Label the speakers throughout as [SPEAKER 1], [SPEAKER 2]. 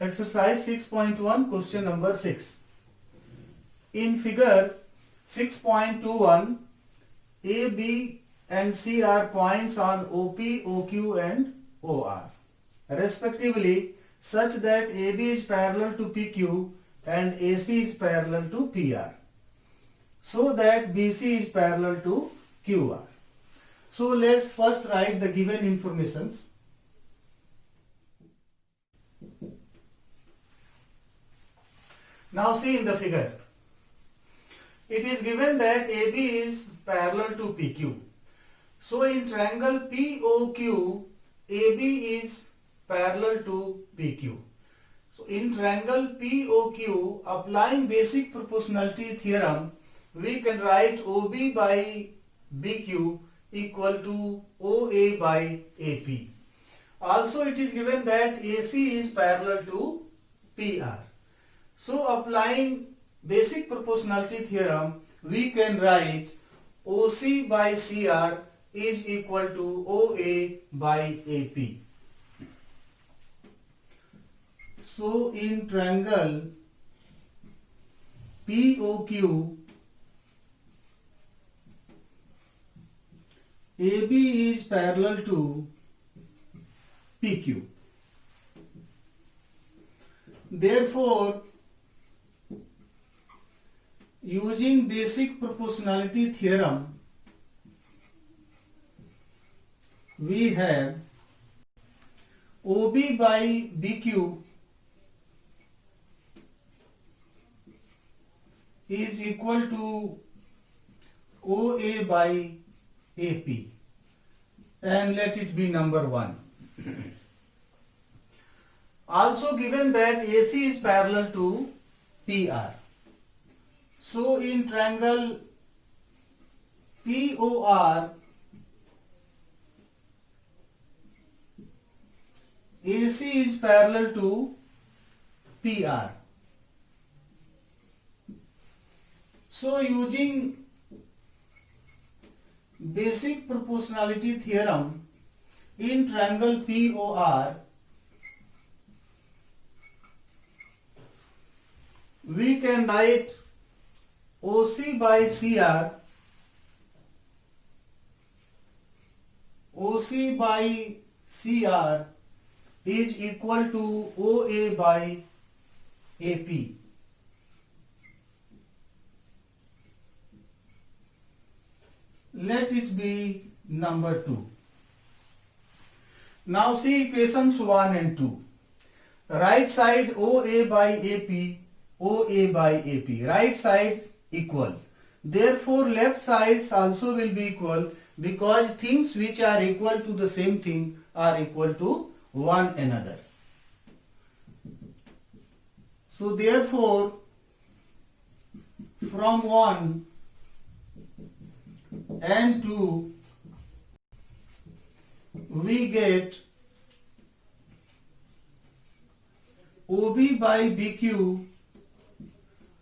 [SPEAKER 1] Exercise 6.1, question number 6. In figure 6.21, A, B and C are points on OP, OQ and OR respectively, such that AB is parallel to PQ and AC is parallel to PR, so that BC is parallel to QR. So let's first write the given informations. Now see in the figure, it is given that AB is parallel to PQ. So in triangle POQ, AB is parallel to PQ. So in triangle POQ, applying basic proportionality theorem, we can write OB by BQ equal to OA by AP. Also it is given that AC is parallel to PR. So applying basic proportionality theorem, we can write OC by CR is equal to OA by AP. So in triangle POQ, AB is parallel to PQ. Therefore, using basic proportionality theorem, we have OB by BQ is equal to OA by AP, and let it be number 1. Also given that AC is parallel to PR. So in triangle POR, AC is parallel to PR. So using basic proportionality theorem, in triangle POR, we can write OC by CR, OC by CR is equal to OA by AP. Let it be number 2. Now see equations 1 and 2. Right side OA by AP, OA by AP. Right sides equal. Therefore left sides also will be equal, because things which are equal to the same thing are equal to one another. So therefore from 1 and 2 we get OB by BQ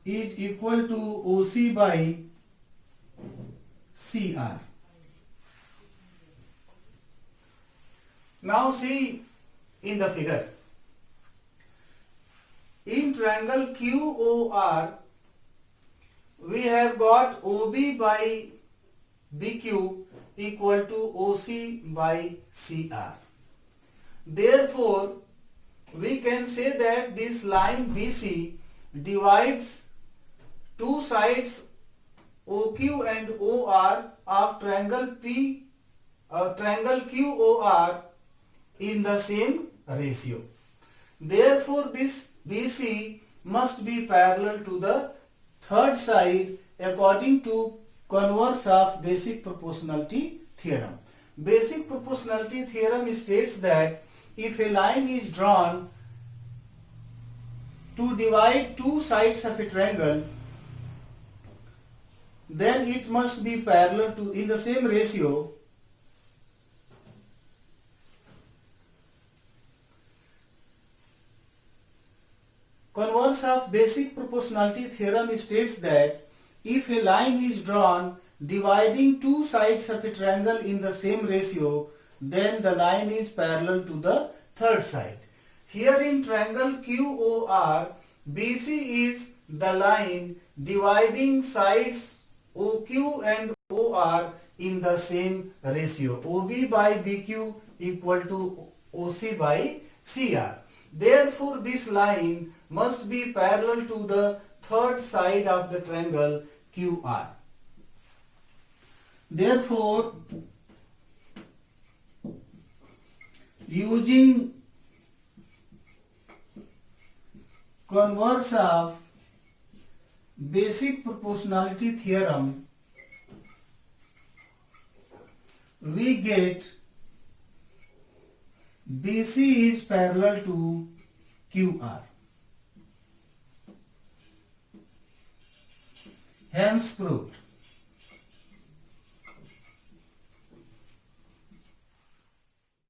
[SPEAKER 1] is equal to OC by CR. Now see in the figure, in triangle QOR, we have got OB by BQ equal to OC by CR. Therefore, we can say that this line BC divides two sides OQ and OR of triangle QOR in the same ratio. Therefore, this BC must be parallel to the third side according to converse of basic proportionality theorem. Basic proportionality theorem states that if a line is drawn to divide two sides of a triangle, then it must be parallel to, in the same ratio, converse of basic proportionality theorem states that if a line is drawn dividing two sides of a triangle in the same ratio, then the line is parallel to the third side. Here in triangle QOR, BC is the line dividing sides OQ and OR in the same ratio. OB by BQ equal to OC by CR. Therefore, this line must be parallel to the third side of the triangle QR. Therefore, using converse of basic proportionality theorem, we get BC is parallel to QR. Hence proved.